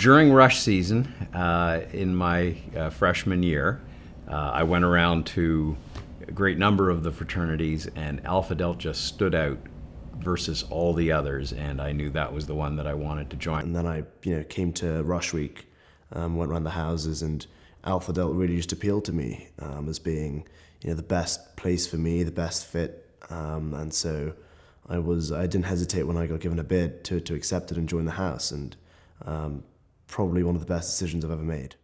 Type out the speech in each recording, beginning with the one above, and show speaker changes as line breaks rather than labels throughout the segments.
During rush season, in my freshman year, I went around to a great number of the fraternities, and Alpha Delta just stood out versus all the others, and I knew that was the one that I wanted to join.
And then I, came to Rush Week, went around the houses, and Alpha Delta really just appealed to me as being, the best place for me, the best fit, and so I didn't hesitate when I got given a bid to accept it and join the house, and probably one of the best decisions I've ever made.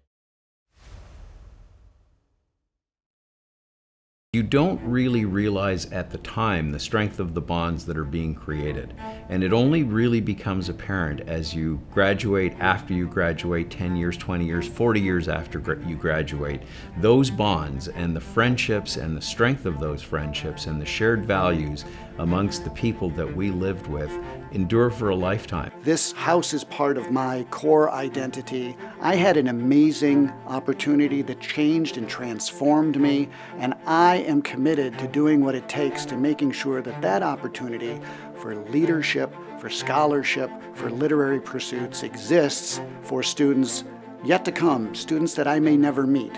You don't really realize at the time the strength of the bonds that are being created. And it only really becomes apparent as you graduate, after you graduate, 10 years, 20 years, 40 years after you graduate. Those bonds and the friendships and the strength of those friendships and the shared values amongst the people that we lived with endure for a lifetime.
This house is part of my core identity. I had an amazing opportunity that changed and transformed me, and I am committed to doing what it takes to making sure that that opportunity for leadership, for scholarship, for literary pursuits exists for students yet to come, students that I may never meet.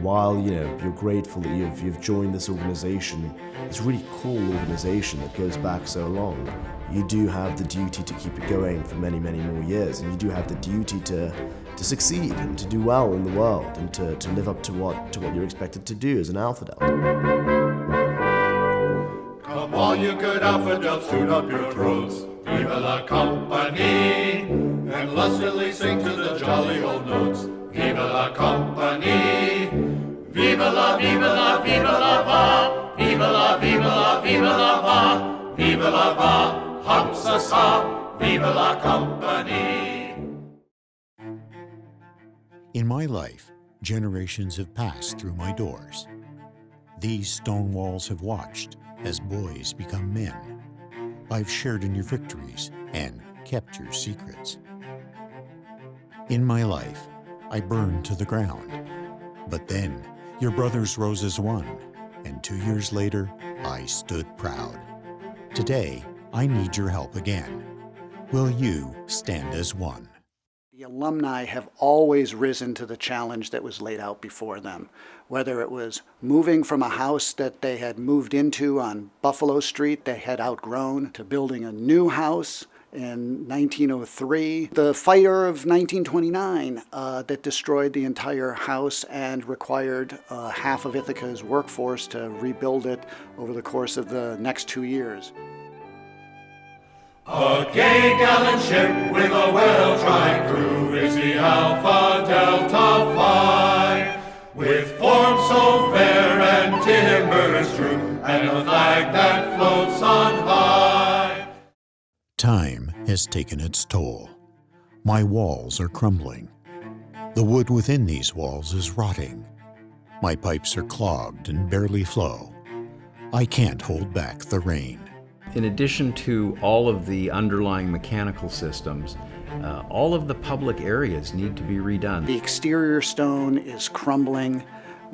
While you're grateful that you've joined this organization, this really cool organization that goes back so long, you do have the duty to keep it going for many, many more years, and you do have the duty to succeed and to do well in the world and to live up to what you're expected to do as an Alpha Delta.
Come all you good Alpha Deltas, tune up your throats. Viva la company, and lustily sing to the jolly old notes. Viva la company, viva la, viva la, viva la va, viva la, viva la, viva la va, viva la va, hop sa sa, viva la company.
In my life, generations have passed through my doors. These stone walls have watched as boys become men. I've shared in your victories and kept your secrets. In my life, I burned to the ground. But then, your brothers rose as one, and 2 years later, I stood proud. Today, I need your help again. Will you stand as one?
The alumni have always risen to the challenge that was laid out before them, whether it was moving from a house that they had moved into on Buffalo Street they had outgrown, to building a new house in 1903, the fire of 1929 that destroyed the entire house and required half of Ithaca's workforce to rebuild it over the course of the next 2 years.
A gay gallant ship with a well-tried crew is the Alpha Delta Phi, with form so fair and timbers true, and a flag that floats on high.
Time has taken its toll. My walls are crumbling. The wood within these walls is rotting. My pipes are clogged and barely flow. I can't hold back the rain.
In addition to all of the underlying mechanical systems, all of the public areas need to be redone.
The exterior stone is crumbling.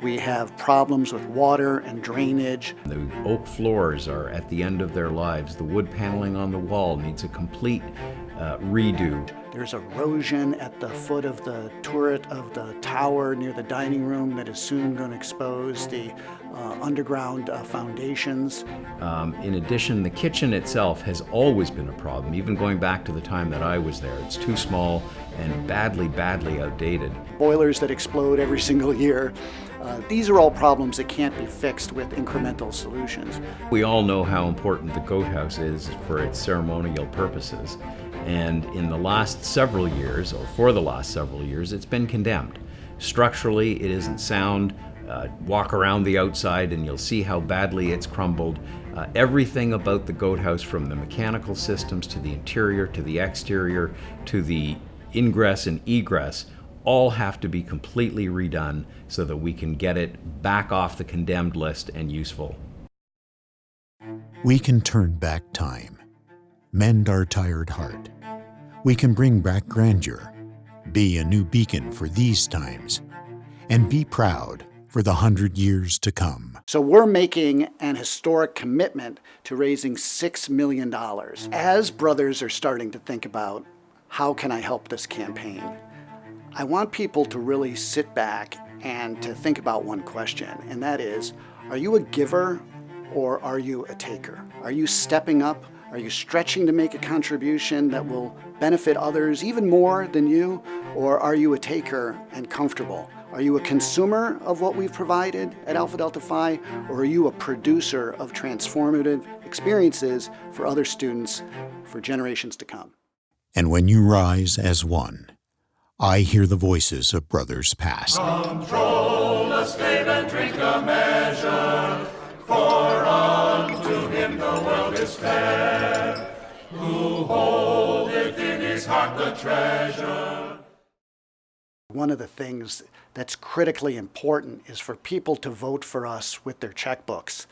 We have problems with water and drainage.
The oak floors are at the end of their lives. The wood paneling on the wall needs a complete redo.
There's erosion at the foot of the turret of the tower near the dining room that is soon going to expose the underground foundations.
In addition, the kitchen itself has always been a problem, even going back to the time that I was there. It's too small and badly outdated.
Boilers that explode every single year. These are all problems that can't be fixed with incremental solutions.
We all know how important the goat house is for its ceremonial purposes. And in the last several years, or for the last several years, it's been condemned. Structurally, it isn't sound. Walk around the outside and you'll see how badly it's crumbled. Everything about the goat house, from the mechanical systems to the interior to the exterior to the ingress and egress, all have to be completely redone so that we can get it back off the condemned list and useful.
We can turn back time, mend our tired heart. We can bring back grandeur, be a new beacon for these times, and be proud for the 100 years to come.
So we're making an historic commitment to raising $6 million. As brothers are starting to think about, how can I help this campaign? I want people to really sit back and to think about one question, and that is, are you a giver or are you a taker? Are you stepping up? Are you stretching to make a contribution that will benefit others even more than you? Or are you a taker and comfortable? Are you a consumer of what we've provided at Alpha Delta Phi, or are you a producer of transformative experiences for other students for generations to come?
And when you rise as one, I hear the voices of brothers past.
Control a slave and drink a measure, for unto him the world is fair, who holdeth in his heart the treasure.
One of the things that's critically important is for people to vote for us with their checkbooks,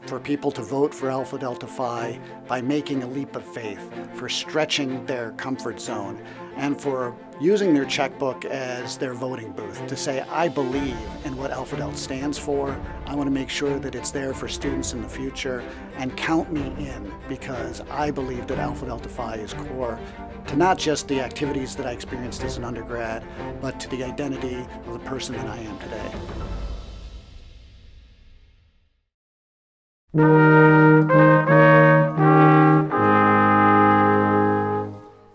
for people to vote for Alpha Delta Phi by making a leap of faith, for stretching their comfort zone, and for using their checkbook as their voting booth to say, I believe in what Alpha Delta stands for. I want to make sure that it's there for students in the future, and count me in, because I believe that Alpha Delta Phi is core to not just the activities that I experienced as an undergrad, but to the identity of the person that I am today.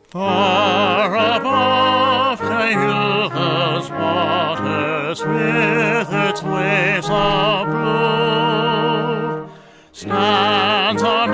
Far above Cayuga's waters, with its waves of blue, stands a